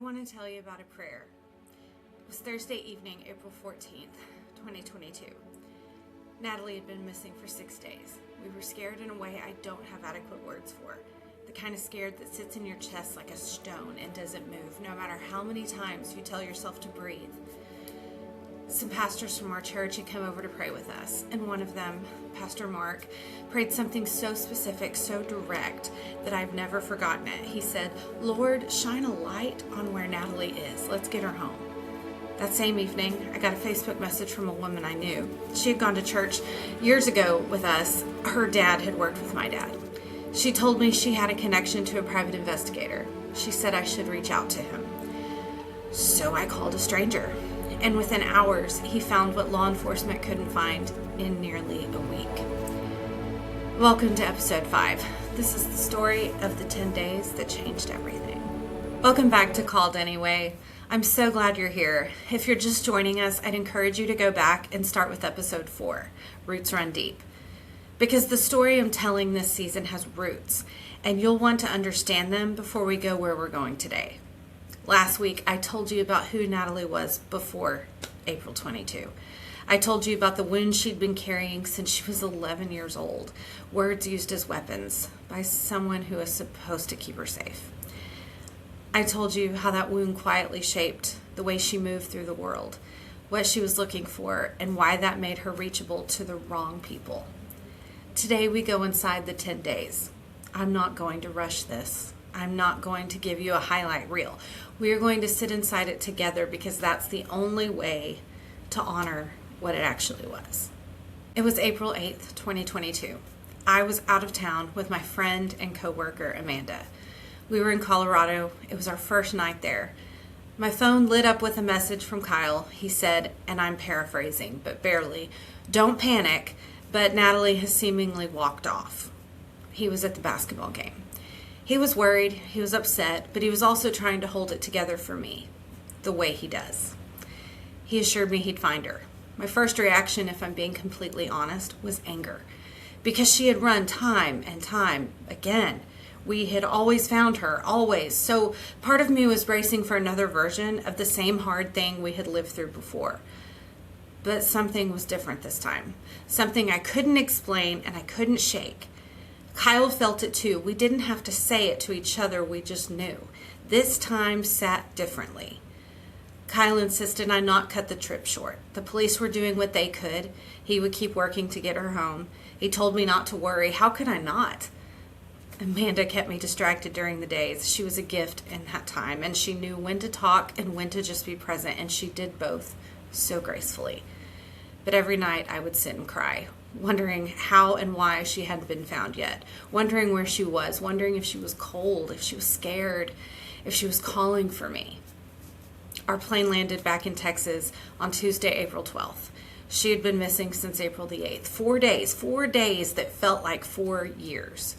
I want to tell you about a prayer. It was Thursday evening, April 14th, 2022. Natalee had been missing for 6 days. We were scared in a way I don't have adequate words for. The kind of scared that sits in your chest like a stone and doesn't move, no matter how many times you tell yourself to breathe. Some pastors from our church had come over to pray with us, and one of them, Pastor Mark, prayed something so specific, so direct, that I've never forgotten it. He said, "Lord, shine a light on where Natalee is. Let's get her home." That same evening, I got a Facebook message from a woman I knew. She had gone to church years ago with us. Her dad had worked with my dad. She told me she had a connection to a private investigator. She said I should reach out to him. So I called a stranger. And within hours, he found what law enforcement couldn't find in nearly a week. Welcome to episode 5. This is the story of the 10 days that changed everything. Welcome back to Called Anyway. I'm so glad you're here. If you're just joining us, I'd encourage you to go back and start with episode 4, Roots Run Deep. Because the story I'm telling this season has roots, and you'll want to understand them before we go where we're going today. Last week, I told you about who Natalee was before April 22. I told you about the wounds she'd been carrying since she was 11 years old, words used as weapons by someone who was supposed to keep her safe. I told you how that wound quietly shaped the way she moved through the world, what she was looking for, and why that made her reachable to the wrong people. Today, we go inside the 10 days. I'm not going to rush this. I'm not going to give you a highlight reel. We are going to sit inside it together because that's the only way to honor what it actually was. It was April 8th, 2022. I was out of town with my friend and coworker, Amanda. We were in Colorado. It was our first night there. My phone lit up with a message from Kyle. He said, and I'm paraphrasing, but barely, "Don't panic, but Natalee has seemingly walked off." He was at the basketball game. He was worried, he was upset, but he was also trying to hold it together for me, the way he does. He assured me he'd find her. My first reaction, if I'm being completely honest, was anger. Because she had run time and time again. We had always found her, always. So part of me was bracing for another version of the same hard thing we had lived through before. But something was different this time. Something I couldn't explain and I couldn't shake. Kyle felt it too. We didn't have to say it to each other, we just knew. This time sat differently. Kyle insisted I not cut the trip short. The police were doing what they could. He would keep working to get her home. He told me not to worry. How could I not? Amanda kept me distracted during the days. She was a gift in that time, and she knew when to talk and when to just be present, and she did both so gracefully. But every night I would sit and cry, wondering how and why she hadn't been found yet, wondering where she was, wondering if she was cold, if she was scared, if she was calling for me. Our plane landed back in Texas on Tuesday, April 12th. She had been missing since April the 8th. 4 days that felt like 4 years.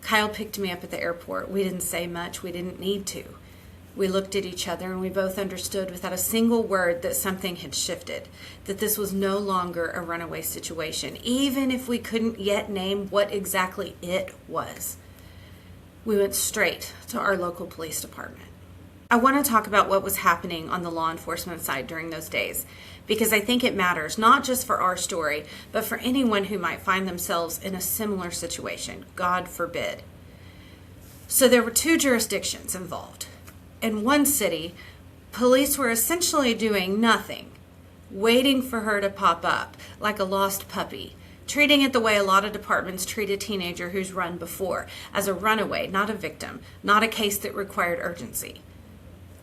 Kyle picked me up at the airport. We didn't say much. We didn't need to. We looked at each other and we both understood without a single word that something had shifted, that this was no longer a runaway situation, even if we couldn't yet name what exactly it was. We went straight to our local police department. I want to talk about what was happening on the law enforcement side during those days, because I think it matters, not just for our story, but for anyone who might find themselves in a similar situation, God forbid. So there were 2 jurisdictions involved. In one city, police were essentially doing nothing, waiting for her to pop up like a lost puppy, treating it the way a lot of departments treat a teenager who's run before, as a runaway, not a victim, not a case that required urgency.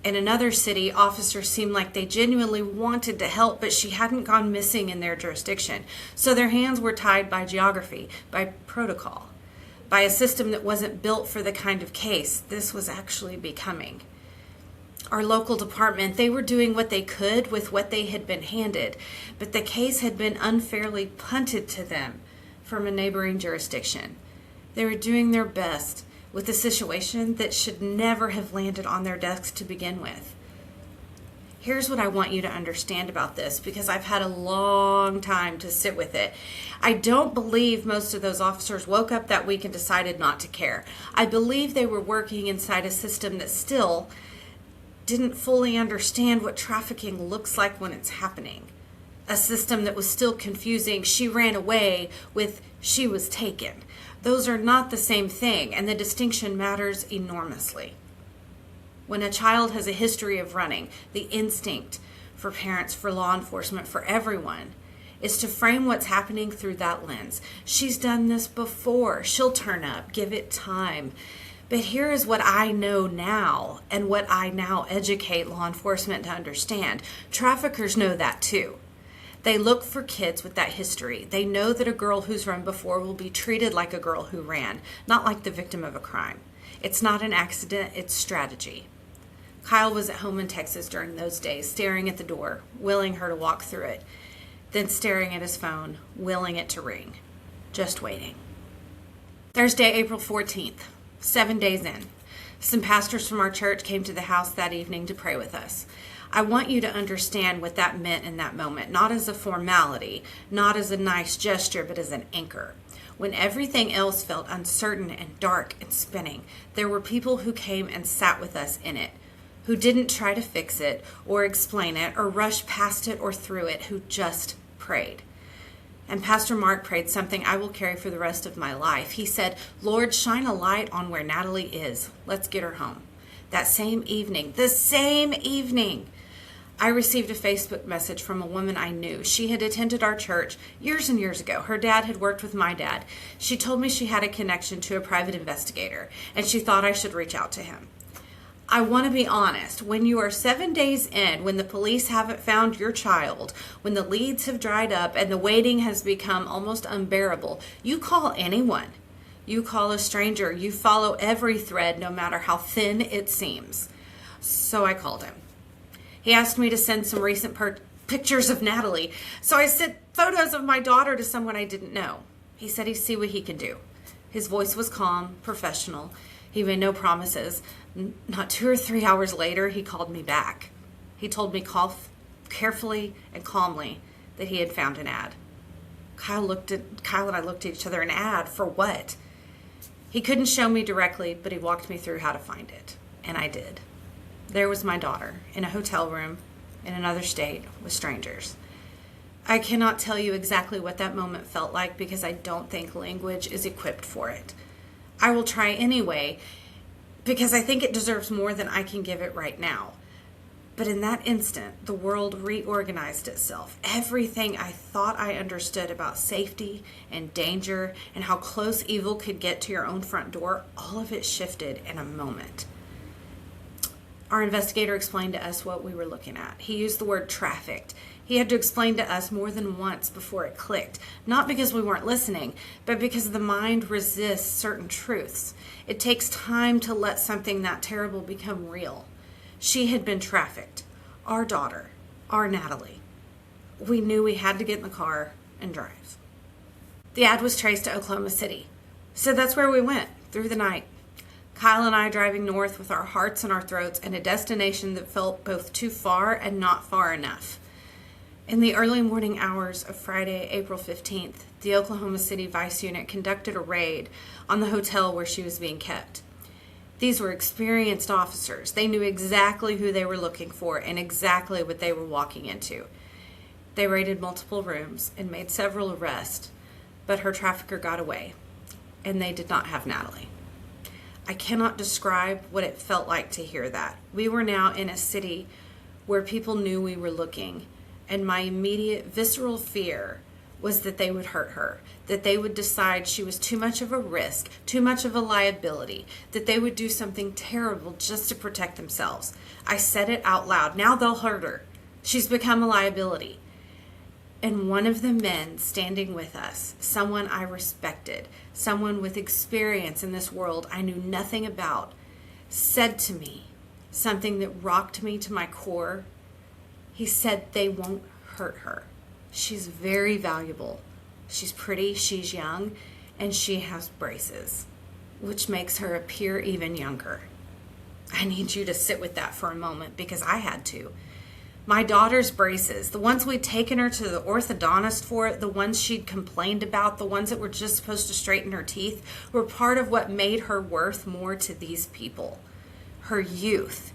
In another city, officers seemed like they genuinely wanted to help, but she hadn't gone missing in their jurisdiction, so their hands were tied by geography, by protocol, by a system that wasn't built for the kind of case this was actually becoming. Our local department, they were doing what they could with what they had been handed, but the case had been unfairly punted to them from a neighboring jurisdiction. They were doing their best with a situation that should never have landed on their desks to begin with. Here's what I want you to understand about this, because I've had a long time to sit with it. I don't believe most of those officers woke up that week and decided not to care. I believe they were working inside a system that still didn't fully understand what trafficking looks like when it's happening. A system that was still confusing she ran away with she was taken. Those are not the same thing, and the distinction matters enormously. When a child has a history of running, the instinct for parents, for law enforcement, for everyone, is to frame what's happening through that lens. She's done this before. She'll turn up. Give it time. But here is what I know now, and what I now educate law enforcement to understand. Traffickers know that too. They look for kids with that history. They know that a girl who's run before will be treated like a girl who ran, not like the victim of a crime. It's not an accident, it's strategy. Kyle was at home in Texas during those days, staring at the door, willing her to walk through it, then staring at his phone, willing it to ring, just waiting. Thursday, April 14th, 7 days in. Some pastors from our church came to the house that evening to pray with us. I want you to understand what that meant in that moment, not as a formality, not as a nice gesture, but as an anchor. When everything else felt uncertain and dark and spinning, there were people who came and sat with us in it, who didn't try to fix it or explain it or rush past it or through it, who just prayed. And Pastor Mark prayed something I will carry for the rest of my life. He said, "Lord, shine a light on where Natalee is. Let's get her home." That same evening, the same evening, I received a Facebook message from a woman I knew. She had attended our church years and years ago. Her dad had worked with my dad. She told me she had a connection to a private investigator, and she thought I should reach out to him. I want to be honest. When you are 7 days in, when the police haven't found your child, when the leads have dried up and the waiting has become almost unbearable, you call anyone. You call a stranger. You follow every thread, no matter how thin it seems. So I called him. He asked me to send some recent pictures of Natalee. So I sent photos of my daughter to someone I didn't know. He said he'd see what he could do. His voice was calm, professional. He made no promises. Not 2 or 3 hours later, he called me back. He told me carefully and calmly that he had found an ad. Kyle and I looked at each other. An ad for what? He couldn't show me directly, but he walked me through how to find it. And I did. There was my daughter in a hotel room in another state with strangers. I cannot tell you exactly what that moment felt like because I don't think language is equipped for it. I will try anyway because I think it deserves more than I can give it right now. But in that instant, the world reorganized itself. Everything I thought I understood about safety and danger and how close evil could get to your own front door, all of it shifted in a moment. Our investigator explained to us what we were looking at. He used the word trafficked. He had to explain to us more than once before it clicked, not because we weren't listening, but because the mind resists certain truths. It takes time to let something that terrible become real. She had been trafficked. Our daughter, our Natalee. We knew we had to get in the car and drive. The ad was traced to Oklahoma City, so that's where we went through the night. Kyle and I driving north with our hearts in our throats and a destination that felt both too far and not far enough. In the early morning hours of Friday, April 15th, the Oklahoma City Vice Unit conducted a raid on the hotel where she was being kept. These were experienced officers. They knew exactly who they were looking for and exactly what they were walking into. They raided multiple rooms and made several arrests, but her trafficker got away, and they did not have Natalee. I cannot describe what it felt like to hear that. We were now in a city where people knew we were looking, and my immediate visceral fear was that they would hurt her, that they would decide she was too much of a risk, too much of a liability, that they would do something terrible just to protect themselves. I said it out loud. Now they'll hurt her. She's become a liability. And one of the men standing with us, someone I respected, someone with experience in this world I knew nothing about, said to me something that rocked me to my core. He said, "They won't hurt her. She's very valuable. She's pretty, she's young, and she has braces, which makes her appear even younger." I need you to sit with that for a moment because I had to. My daughter's braces, the ones we'd taken her to the orthodontist for, the ones she'd complained about, the ones that were just supposed to straighten her teeth, were part of what made her worth more to these people. Her youth,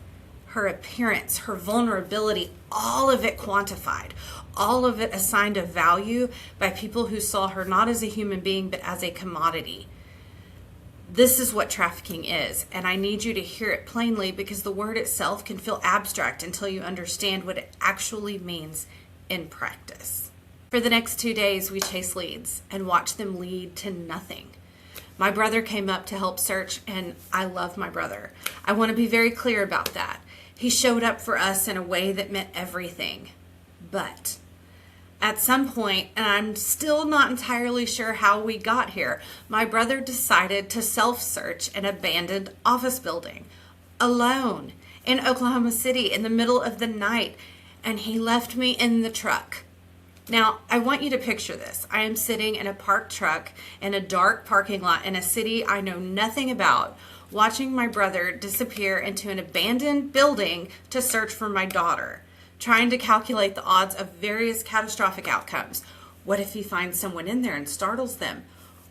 her appearance, her vulnerability, all of it quantified, all of it assigned a value by people who saw her not as a human being, but as a commodity. This is what trafficking is, and I need you to hear it plainly because the word itself can feel abstract until you understand what it actually means in practice. For the next 2 days, we chased leads and watched them lead to nothing. My brother came up to help search, and I love my brother. I want to be very clear about that. He showed up for us in a way that meant everything. But at some point, and I'm still not entirely sure how we got here, my brother decided to self-search an abandoned office building alone in Oklahoma City in the middle of the night, and he left me in the truck. Now, I want you to picture this. I am sitting in a parked truck in a dark parking lot in a city I know nothing about, watching my brother disappear into an abandoned building to search for my daughter, trying to calculate the odds of various catastrophic outcomes. What if he finds someone in there and startles them?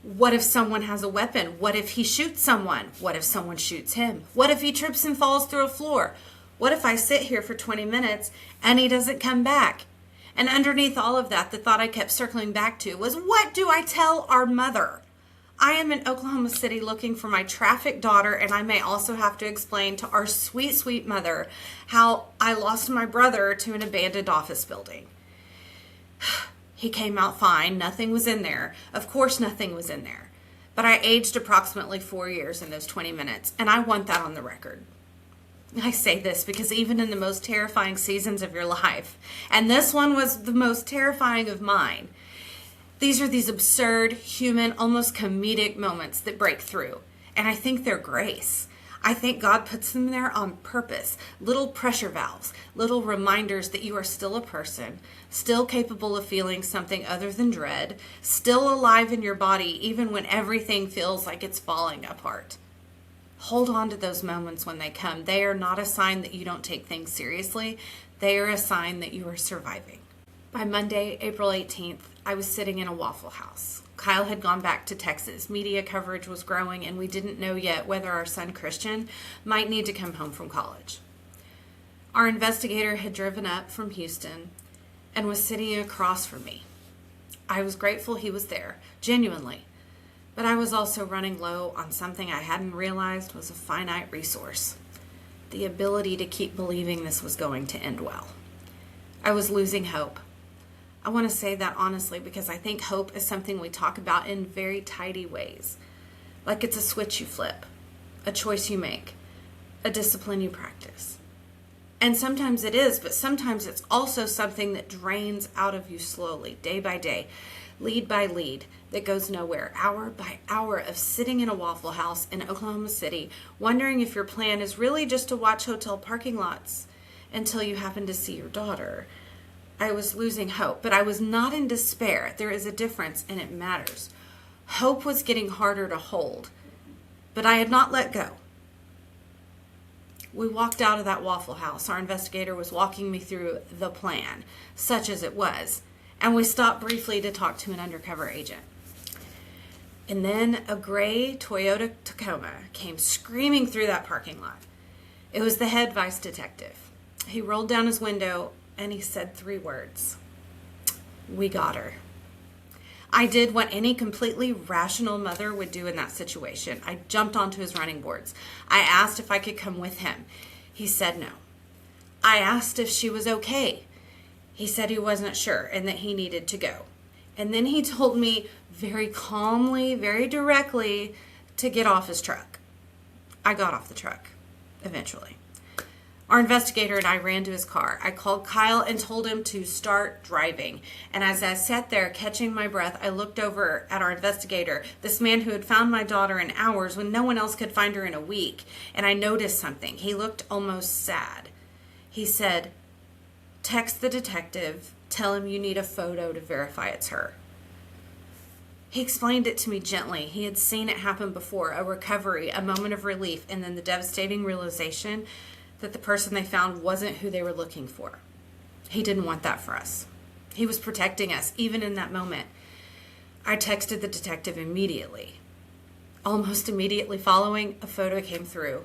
What if someone has a weapon? What if he shoots someone? What if someone shoots him? What if he trips and falls through a floor? What if I sit here for 20 minutes and he doesn't come back? And underneath all of that, the thought I kept circling back to was, what do I tell our mother? I am in Oklahoma City looking for my trafficked daughter, and I may also have to explain to our sweet, sweet mother how I lost my brother to an abandoned office building. He came out fine. Nothing was in there. Of course, nothing was in there. But I aged approximately 4 years in those 20 minutes, and I want that on the record. I say this because even in the most terrifying seasons of your life, and this one was the most terrifying of mine, these are these absurd, human, almost comedic moments that break through. And I think they're grace. I think God puts them there on purpose. Little pressure valves, little reminders that you are still a person, still capable of feeling something other than dread, still alive in your body even when everything feels like it's falling apart. Hold on to those moments when they come. They are not a sign that you don't take things seriously. They are a sign that you are surviving. By Monday, April 18th, I was sitting in a Waffle House. Kyle had gone back to Texas. Media coverage was growing, and we didn't know yet whether our son Christian might need to come home from college. Our investigator had driven up from Houston and was sitting across from me. I was grateful he was there, genuinely. But I was also running low on something I hadn't realized was a finite resource: the ability to keep believing this was going to end well. I was losing hope. I want to say that honestly because I think hope is something we talk about in very tidy ways. Like it's a switch you flip, a choice you make, a discipline you practice. And sometimes it is, but sometimes it's also something that drains out of you slowly, day by day, lead by lead, that goes nowhere, hour by hour of sitting in a Waffle House in Oklahoma City, wondering if your plan is really just to watch hotel parking lots until you happen to see your daughter. I was losing hope, but I was not in despair. There is a difference, and it matters. Hope was getting harder to hold, but I had not let go. We walked out of that Waffle House. Our investigator was walking me through the plan, such as it was, and we stopped briefly to talk to an undercover agent. And then a gray Toyota Tacoma came screaming through that parking lot. It was the head vice detective. He rolled down his window and he said 3 words: "We got her." I did what any completely rational mother would do in that situation. I jumped onto his running boards. I asked if I could come with him. He said no. I asked if she was okay. He said he wasn't sure and that he needed to go. And then he told me very calmly, very directly, to get off his truck. I got off the truck, eventually. Our investigator and I ran to his car. I called Kyle and told him to start driving. And as I sat there catching my breath, I looked over at our investigator, this man who had found my daughter in hours when no one else could find her in a week. And I noticed something. He looked almost sad. He said, "Text the detective, tell him you need a photo to verify it's her." He explained it to me gently. He had seen it happen before, a recovery, a moment of relief, and then the devastating realization that the person they found wasn't who they were looking for. He didn't want that for us. He was protecting us, even in that moment. I texted the detective immediately. Almost immediately following, a photo came through.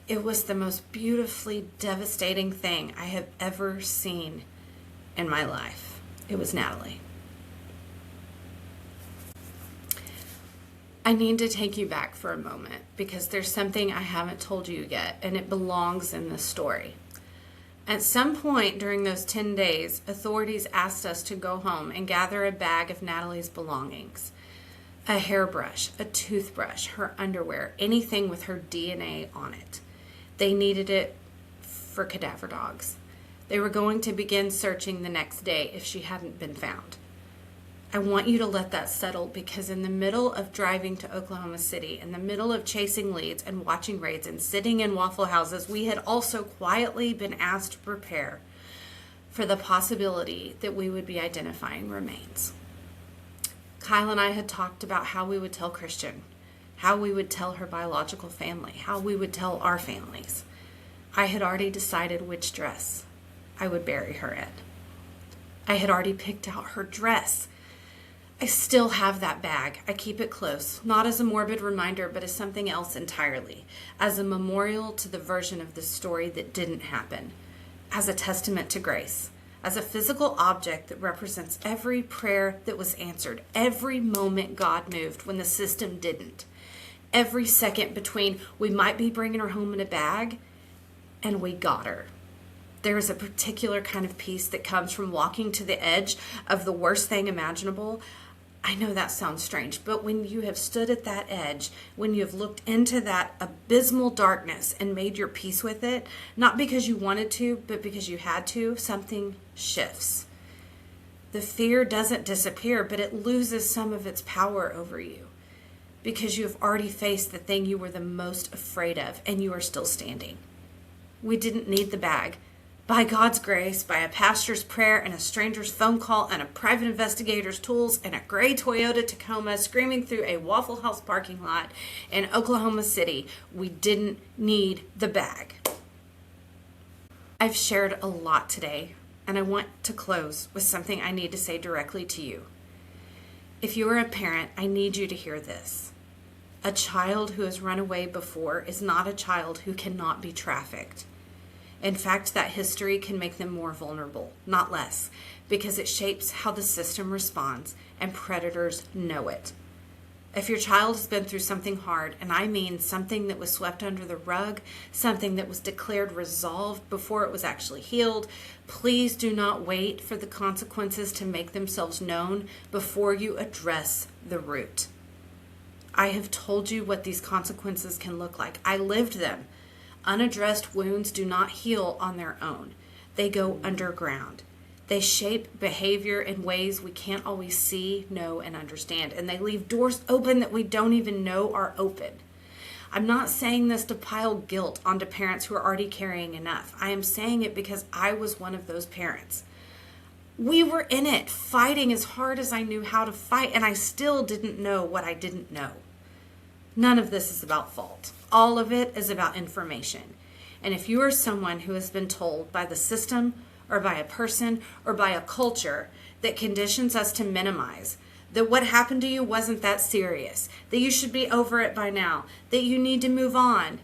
It was the most beautifully devastating thing I have ever seen in my life. It was Natalee. I need to take you back for a moment because there's something I haven't told you yet, and it belongs in this story. At some point during those 10 days, authorities asked us to go home and gather a bag of Natalee's belongings. A hairbrush, a toothbrush, her underwear, anything with her DNA on it. They needed it for cadaver dogs. They were going to begin searching the next day if she hadn't been found. I want you to let that settle because in the middle of driving to Oklahoma City, in the middle of chasing leads and watching raids and sitting in Waffle Houses, we had also quietly been asked to prepare for the possibility that we would be identifying remains. Kyle and I had talked about how we would tell Christian, how we would tell her biological family, how we would tell our families. I had already decided which dress I would bury her in. I had already picked out her dress. I still have that bag. I keep it close, not as a morbid reminder, but as something else entirely, as a memorial to the version of this story that didn't happen, as a testament to grace, as a physical object that represents every prayer that was answered, every moment God moved when the system didn't, every second between we might be bringing her home in a bag and we got her. There is a particular kind of peace that comes from walking to the edge of the worst thing imaginable. I know that sounds strange, but when you have stood at that edge, when you have looked into that abysmal darkness and made your peace with it, not because you wanted to, but because you had to, something shifts. The fear doesn't disappear, but it loses some of its power over you because you have already faced the thing you were the most afraid of, and you are still standing. We didn't need the bag. By God's grace, by a pastor's prayer and a stranger's phone call and a private investigator's tools and a gray Toyota Tacoma screaming through a Waffle House parking lot in Oklahoma City, we didn't need the bag. I've shared a lot today, and I want to close with something I need to say directly to you. If you are a parent, I need you to hear this. A child who has run away before is not a child who cannot be trafficked. In fact, that history can make them more vulnerable, not less, because it shapes how the system responds, and predators know it. If your child has been through something hard, and I mean something that was swept under the rug, something that was declared resolved before it was actually healed, please do not wait for the consequences to make themselves known before you address the root. I have told you what these consequences can look like. I lived them. Unaddressed wounds do not heal on their own. They go underground. They shape behavior in ways we can't always see, know, and understand. And they leave doors open that we don't even know are open. I'm not saying this to pile guilt onto parents who are already carrying enough. I am saying it because I was one of those parents. We were in it, fighting as hard as I knew how to fight, and I still didn't know what I didn't know. None of this is about fault. All of it is about information. And if you are someone who has been told by the system or by a person or by a culture that conditions us to minimize, that what happened to you wasn't that serious, that you should be over it by now, that you need to move on,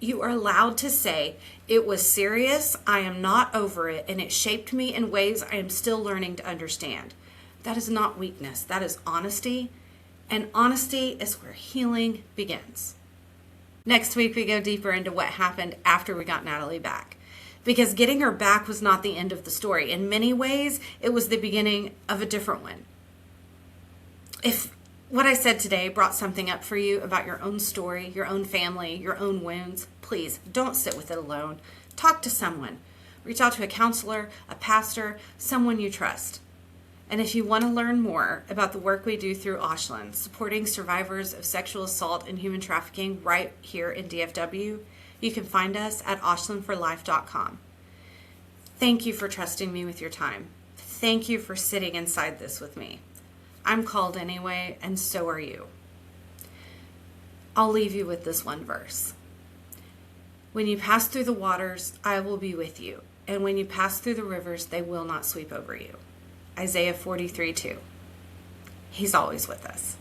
you are allowed to say, it was serious, I am not over it, and it shaped me in ways I am still learning to understand. That is not weakness. That is honesty. And honesty is where healing begins. Next week, we go deeper into what happened after we got Natalee back. Because getting her back was not the end of the story. In many ways, it was the beginning of a different one. If what I said today brought something up for you about your own story, your own family, your own wounds, please don't sit with it alone. Talk to someone. Reach out to a counselor, a pastor, someone you trust. And if you want to learn more about the work we do through Ashland, supporting survivors of sexual assault and human trafficking right here in DFW, you can find us at ashlandforlife.com. Thank you for trusting me with your time. Thank you for sitting inside this with me. I'm called anyway, and so are you. I'll leave you with this one verse. When you pass through the waters, I will be with you. And when you pass through the rivers, they will not sweep over you. Isaiah 43:2. He's always with us.